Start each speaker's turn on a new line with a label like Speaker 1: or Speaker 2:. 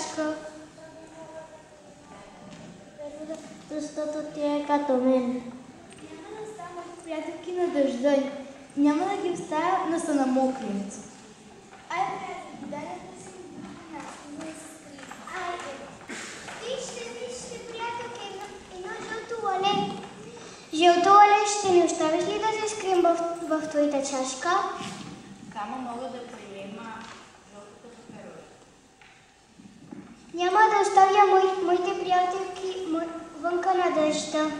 Speaker 1: чашка. Защото ти е като мен. Няма да оставя моите приятелки на дъжда. Няма да ги оставя, но са на мокринци. Айде, приятелки, дай да си да се скрием. Айде. Вижте, приятелки, едно жълто лале. Жълто лале, ще ни оставиш ли да се скрием в твоята чашка?
Speaker 2: Само мога да приема жълтото паперово.
Speaker 1: Няма да оставя моите приятелки вънка на дъжда.